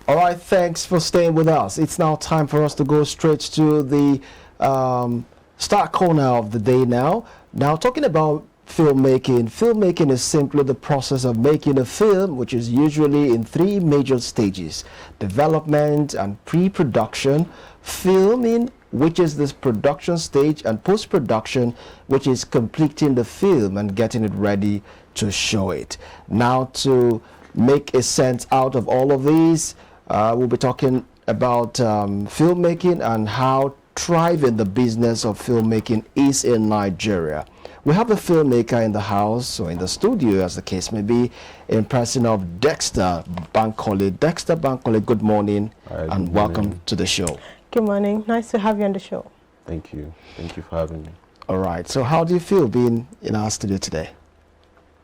All right, thanks for staying with us. It's now time for us to go straight to the start corner of the day now. Now, talking about filmmaking. Filmmaking is simply the process of making a film, which is usually in three major stages: development and pre-production, filming, which is this production stage, and post-production, which is completing the film and getting it ready to show it. Now, to make a sense out of all of these, we'll be talking about filmmaking and how thriving the business of filmmaking is in Nigeria. We have the filmmaker in the house, or in the studio as the case may be, in person of Dexter Bankole. Dexter Bankole, good morning. Hi, and welcome to the show. Good morning. Nice to have you on the show. Thank you. Thank you for having me. All right. So how do you feel being in our studio today?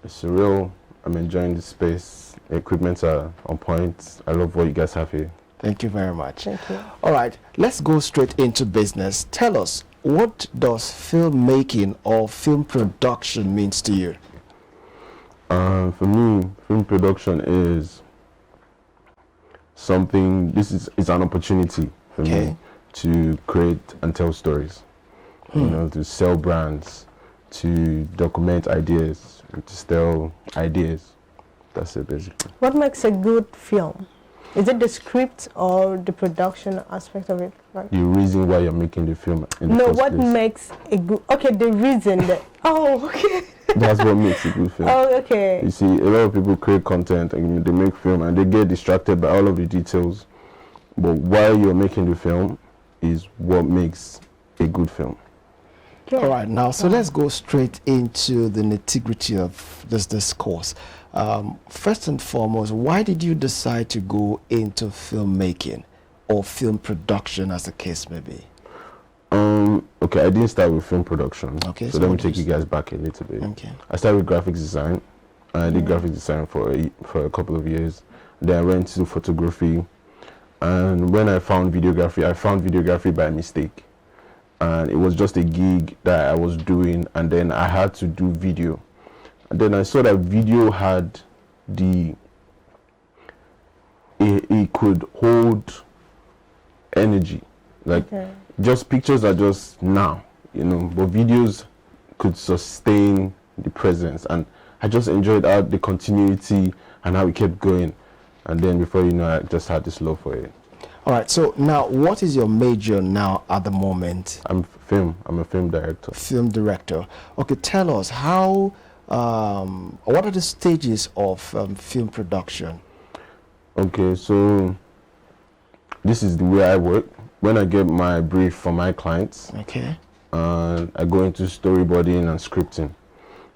It's surreal. I'm enjoying the space. The equipment are on point. I love what you guys have here. Thank you very much. Thank you. All right. Let's go straight into business. Tell us, what does filmmaking or film production means to you? For me, film production is something, it's an opportunity for me to create and tell stories, you know, to sell brands, to document ideas, to sell ideas. That's it basically. What makes a good film? Is it the script or the production aspect of it? Right? The reason why you're making the film in the No, first what place. makes a good... Okay, the reason that... Oh, okay. That's what makes a good film. Oh, okay. You see, a lot of people create content and they make film and they get distracted by all of the details. But while you're making the film is what makes a good film. Okay. All right, now, so let's go straight into the nitty-gritty of this discourse. First and foremost, why did you decide to go into filmmaking or film production, as the case may be? Okay, I didn't start with film production. Okay, so let me take you guys back a little bit. Okay. I started with graphics design. I did graphics design for a couple of years. Then I went to photography. And when I found videography by mistake. And it was just a gig that I was doing, and then I had to do video. And then I saw that video had it could hold energy. Like just pictures are just now, you know, but videos could sustain the presence. And I just enjoyed how the continuity and how it kept going. And then before you know, I just had this love for it. All right, so now what is your major now at the moment? I'm a film director. Film director. Okay, tell us how, what are the stages of film production? Okay, so this is the way I work. When I get my brief from my clients, I go into storyboarding and scripting.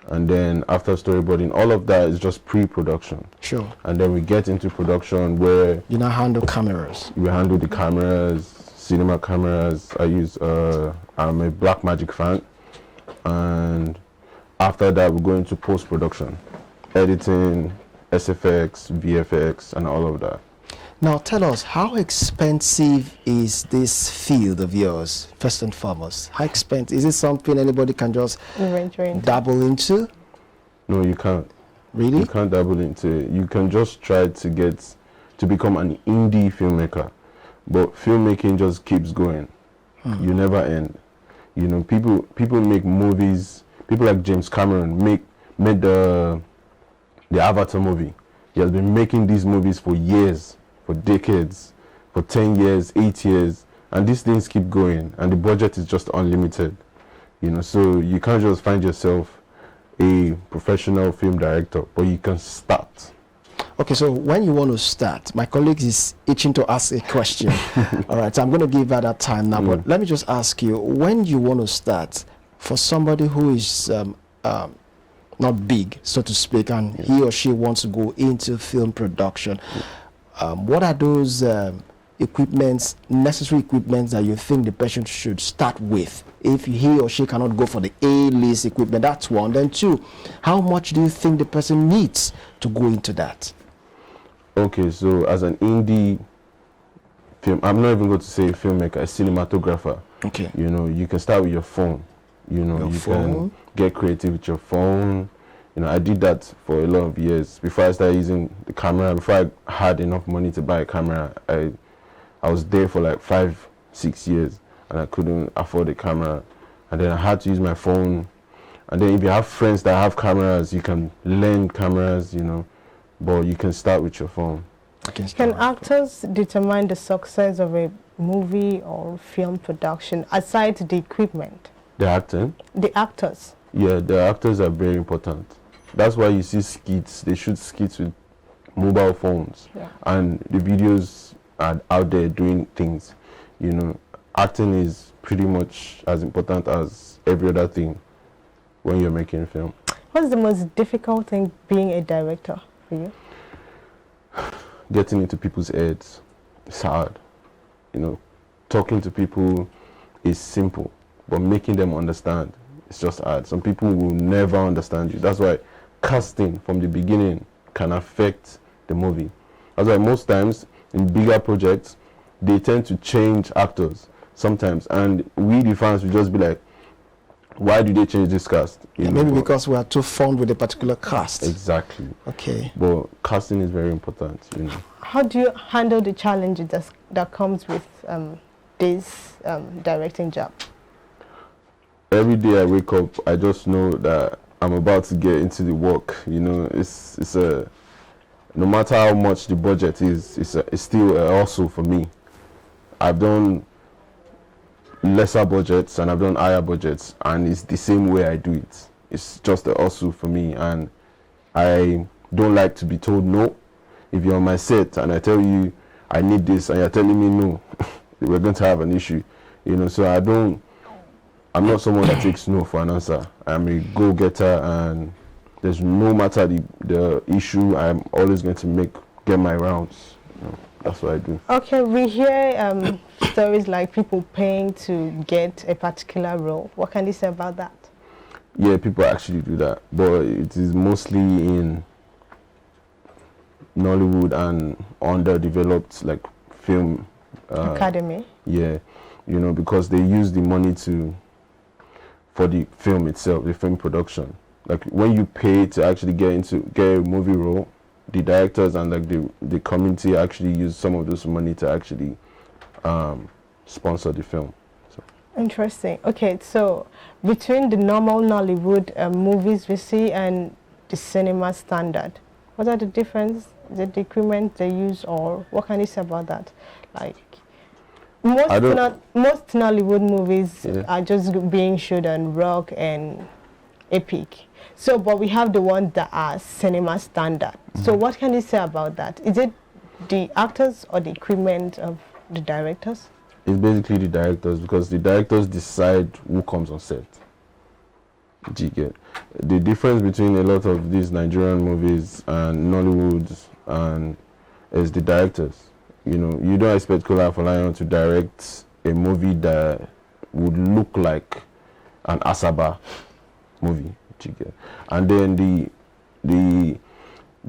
And then after storyboarding, all of that is just pre-production. Sure. And then we get into production where you now handle cameras. We handle the cameras, cinema cameras. I'm a Blackmagic fan. And after that, we go into post-production, editing, SFX, VFX, and all of that. Now tell us, how expensive is this field of yours, first and foremost? How expensive? Is it something anybody can just dabble into? No, you can't. Really? You can't dabble into it. You can just try to become an indie filmmaker. But filmmaking just keeps going. You never end. You know, people make movies. People like James Cameron made the Avatar movie. He has been making these movies for years, for decades, for 10 years, 8 years, and these things keep going, and the budget is just unlimited, you know, so you can't just find yourself a professional film director, but you can start. Okay, so when you want to start, my colleague is itching to ask a question. All right, so I'm going to give her that time now, but let me just ask you, when you want to start, for somebody who is not big, so to speak, and he or she wants to go into film production, what are those necessary equipments that you think the person should start with? If he or she cannot go for the A-list equipment, that's one. Then two, how much do you think the person needs to go into that? Okay, so as an indie film, I'm not even going to say filmmaker, a cinematographer. Okay. You know, you can start with your phone. You know, you can get creative with your phone. You know, I did that for a lot of years before I started using the camera. Before I had enough money to buy a camera, I was there for like 5-6 years, and I couldn't afford a camera, and then I had to use my phone. And then if you have friends that have cameras, you can learn cameras, you know, but you can start with your phone. Can actors determine the success of a movie or film production aside the equipment? The acting? The actors. Yeah, the actors are very important. That's why you see skits. They shoot skits with mobile phones, and the videos are out there doing things. You know, acting is pretty much as important as every other thing when you're making a film. What's the most difficult thing being a director for you? Getting into people's heads is hard. You know, talking to people is simple, but making them understand is just hard. Some people will never understand you. That's why casting from the beginning can affect the movie. That's why most times in bigger projects, they tend to change actors sometimes, and we the fans will just be like, why do they change this cast? Yeah, maybe because we are too fond with a particular cast. Exactly. Okay. But casting is very important, you know. How do you handle the challenges that comes with this directing job? Every day I wake up, I just know that I'm about to get into the work. You know, it's a, no matter how much the budget is, it's still a hustle for me. I've done lesser budgets and I've done higher budgets, and it's the same way I do it. It's just a hustle for me, and I don't like to be told no. If you're on my set and I tell you I need this and you're telling me no, we're going to have an issue, you know. So I'm not someone that takes no for an answer. I'm a go-getter, and there's no matter the issue, I'm always going to get my rounds. You know, that's what I do. Okay, we hear stories like people paying to get a particular role. What can you say about that? Yeah, people actually do that, but it is mostly in Nollywood and underdeveloped like film academy. Yeah, you know, because they use the money for the film itself, the film production. Like when you pay to actually get a movie role, the directors and like the community actually use some of those money to actually sponsor the film. So. Interesting. Okay, so between the normal Nollywood movies we see and the cinema standard, what are the difference? Is it the equipment they use, or what can you say about that? Like most Nollywood movies are just being shot on rock and epic. So, but we have the ones that are cinema standard. So what can you say about that? Is it the actors or the equipment of the directors? It's basically the directors, because the directors decide who comes on set. Do you get? The difference between a lot of these Nigerian movies and Nollywood is the directors. You know, you don't expect Kola Afolayan to direct a movie that would look like an Asaba movie. And then the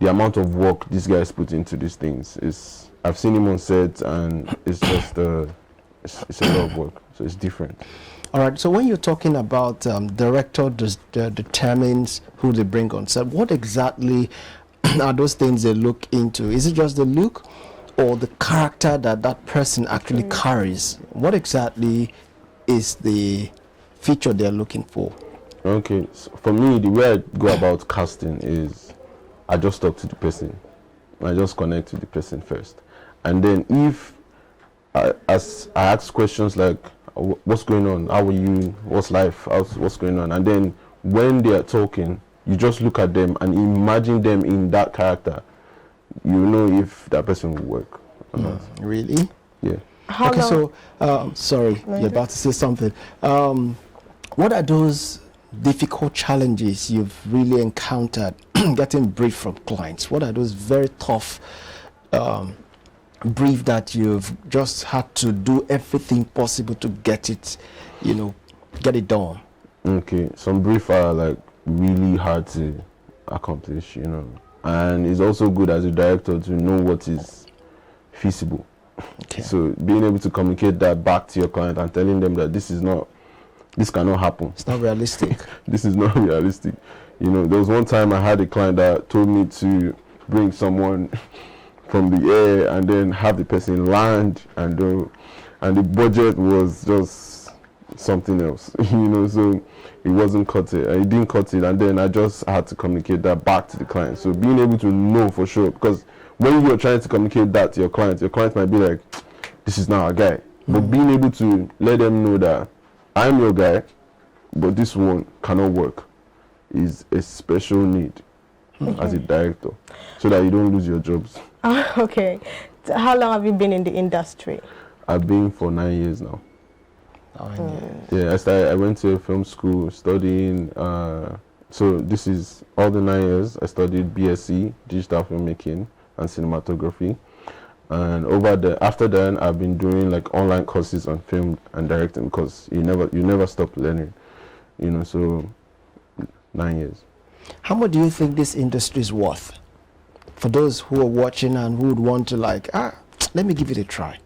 amount of work these guys put into these things is, I've seen him on set, and it's just it's a lot of work, so it's different. All right, so when you're talking about director determines who they bring on set, what exactly are those things they look into? Is it just the look or the character that person actually carries? What exactly is the feature they're looking for? Okay, so for me, the way I go about casting is I just talk to the person. I just connect with the person first. And then if I ask questions like, what's going on? How are you? What's life? What's going on? And then when they are talking, you just look at them and imagine them in that character. You know if that person will work or not. Really? Yeah. Okay, so, sorry, you're about to say something. What are those difficult challenges you've really encountered getting brief from clients? What are those very tough brief that you've just had to do everything possible to get it, get it done? Okay, some brief are like really hard to accomplish, and it's also good as a director to know what is feasible. Okay. So being able to communicate that back to your client and telling them that this cannot happen. It's not realistic. This is not realistic. You know, there was one time I had a client that told me to bring someone from the air and then have the person land, and the budget was just something else. You know, so it wasn't cut it. It didn't cut it, and then I just had to communicate that back to the client. So being able to know for sure, because when you're trying to communicate that to your client might be like, this is not our guy. But being able to let them know that I'm your guy, but this one cannot work, is a special need as a director, so that you don't lose your jobs. Okay. So how long have you been in the industry? I've been for 9 years now. 9 Yeah, years. I went to a film school studying, so this is all the 9 years. I studied BSc, digital filmmaking and cinematography. And after that, I've been doing like online courses on film and directing, because you never stop learning, you know. So 9 years. How much do you think this industry is worth for those who are watching and who would want to let me give it a try?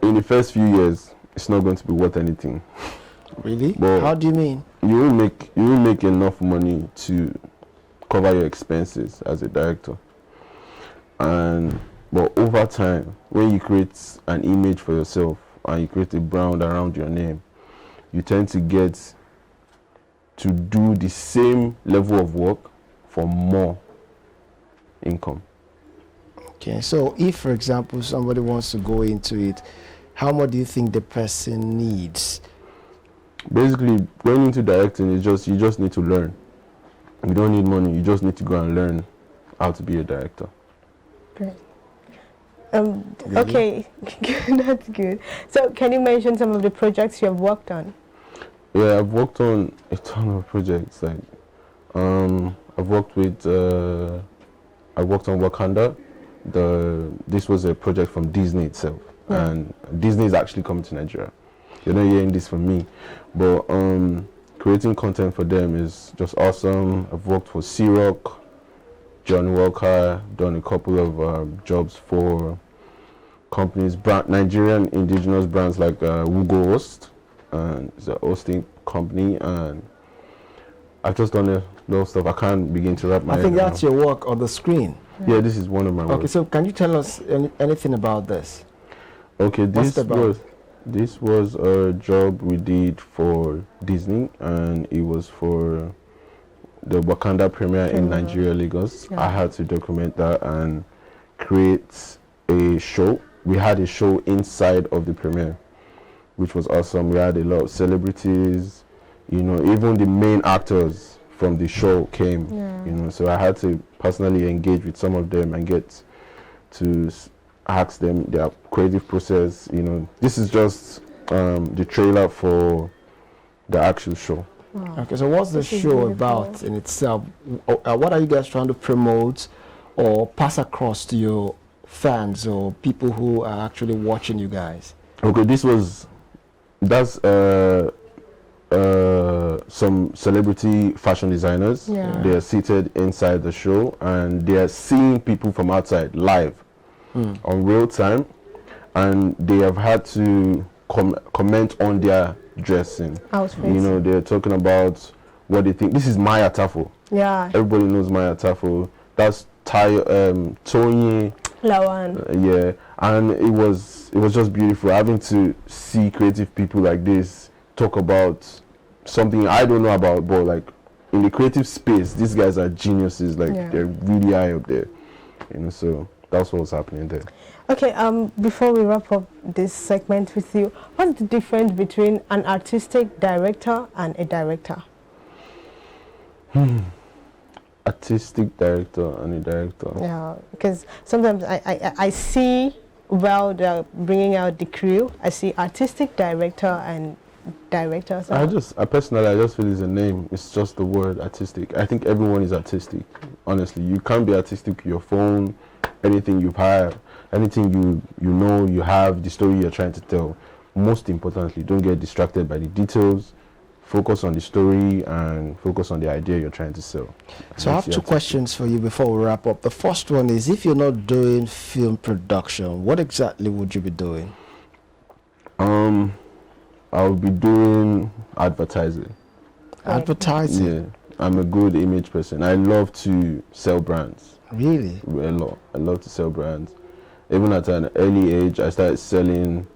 In the first few years, it's not going to be worth anything. Really? But how do you mean? You will make enough money to cover your expenses as a director. But over time, when you create an image for yourself and you create a brand around your name, you tend to get to do the same level of work for more income. Okay, so if, for example, somebody wants to go into it, how much do you think the person needs? Basically, going into directing is you just need to learn. You don't need money. You just need to go and learn how to be a director. Great. Really? Okay, that's good. So can you mention some of the projects you have worked on? Yeah, I've worked on a ton of projects. Like, I've worked on Wakanda. This was a project from Disney itself, and Disney is actually coming to Nigeria. You're not hearing this from me, but creating content for them is just awesome. I've worked for C-Rock, John Walker, done a couple of jobs for companies, Nigerian indigenous brands like Wugo Host, and it's a hosting company, and I've just done a lot of stuff. I can't begin to wrap my head I think that's your work on the screen. Yeah, this is one of my work. Okay, so can you tell us anything about this? Okay, What's it about? This was a job we did for Disney, and it was for the Wakanda premiere in Nigeria, Lagos. Yeah. I had to document that and create a show. We had a show inside of the premiere, which was awesome. We had a lot of celebrities, you know, even the main actors from the show came, you know, so I had to personally engage with some of them and get to ask them their creative process, you know. This is just the trailer for the actual show. Wow. Okay, so what's the This is show beautiful. about in itself? What are you guys trying to promote or pass across to your fans or people who are actually watching you guys? Okay, that's some celebrity fashion designers. Yeah. They are seated inside the show and they are seeing people from outside live on real time, and they have had to comment on their dressing. Outfits. You know, they're talking about what they think. This is Maya Tafo. Yeah. Everybody knows Maya Tafo. That's Tony. Lawan. Yeah, and it was just beautiful having to see creative people like this talk about something I don't know about, but like in the creative space, these guys are geniuses. Like they're really high up there, you know. So that's what's happening there. Okay, before we wrap up this segment with you, what's the difference between an artistic director and a director? Artistic director and a director. Yeah, because sometimes I see, well, they're bringing out the crew. I see artistic director and director. So I personally just feel it's a name. It's just the word artistic. I think everyone is artistic. Honestly, you can't be artistic with your phone, anything you have, anything you know, you have, the story you're trying to tell. Most importantly, don't get distracted by the details. Focus on the story and focus on the idea you're trying to sell. So I have two questions for you before we wrap up. The first one is, if you're not doing film production, what exactly would you be doing? I'll be doing advertising. Advertising. Yeah, I'm a good image person. I love to sell brands. Really? A lot. I love to sell brands. Even at an early age, I started selling.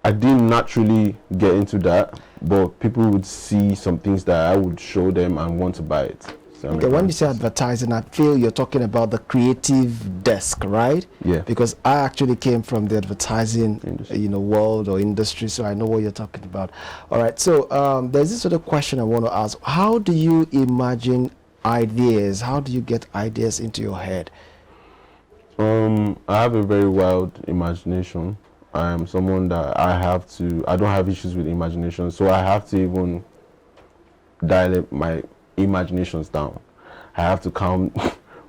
I didn't naturally get into that, but people would see some things that I would show them and want to buy it. So Okay, when you say advertising, I feel you're talking about the creative desk, right? Yeah. Because I actually came from the advertising, Industry. world or industry, so I know what you're talking about. All right, so there's this sort of question I want to ask. How do you imagine ideas? How do you get ideas into your head? I have a very wild imagination. I am someone that I don't have issues with imagination, so I have to even dial up my imaginations down. I have to calm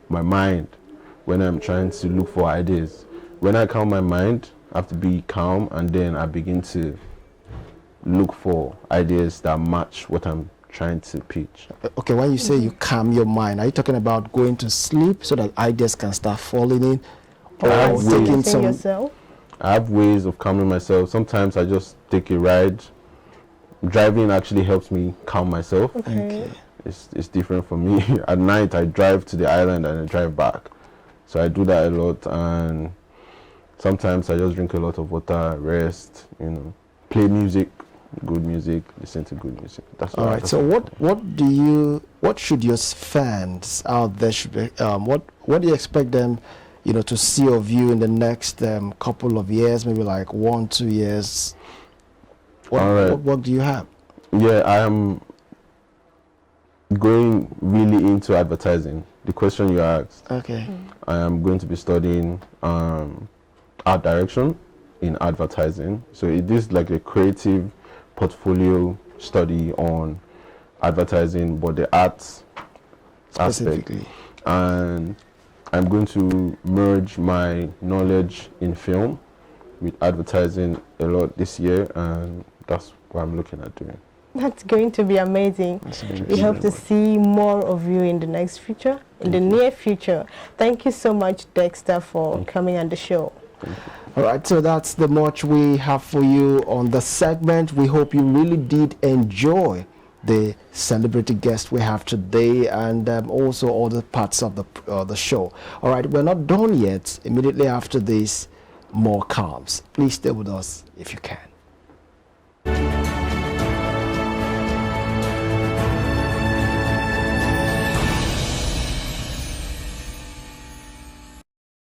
my mind when I'm trying to look for ideas. When I calm my mind, I have to be calm, and then I begin to look for ideas that match what I'm trying to pitch. Okay, when you say you calm your mind, are you talking about going to sleep so that ideas can start falling in? Or taking some... yourself? I have ways of calming myself. Sometimes I just take a ride. Driving actually helps me calm myself. Okay. It's different for me. At night I drive to the island and I drive back. So I do that a lot, and sometimes I just drink a lot of water, rest, play music, good music, listen to good music. That's all right. So what should your fans out there what do you expect them to see of you in the next couple of years, maybe like 1-2 years? What do you have? Yeah, I am going really into advertising. The question you asked. Okay. I am going to be studying art direction in advertising. So it is like a creative portfolio study on advertising, but the arts aspect. Specifically. And I'm going to merge my knowledge in film with advertising a lot this year, and that's what I'm looking at doing. That's going to be amazing. We hope to see more of you in the next future, in the near future. Thank you so much, Dexter, for coming on the show. All right, so that's the much we have for you on the segment. We hope you really did enjoy the celebrity guest we have today, and also other parts of the show. All right, we're not done yet. Immediately after this, more comes. Please stay with us if you can.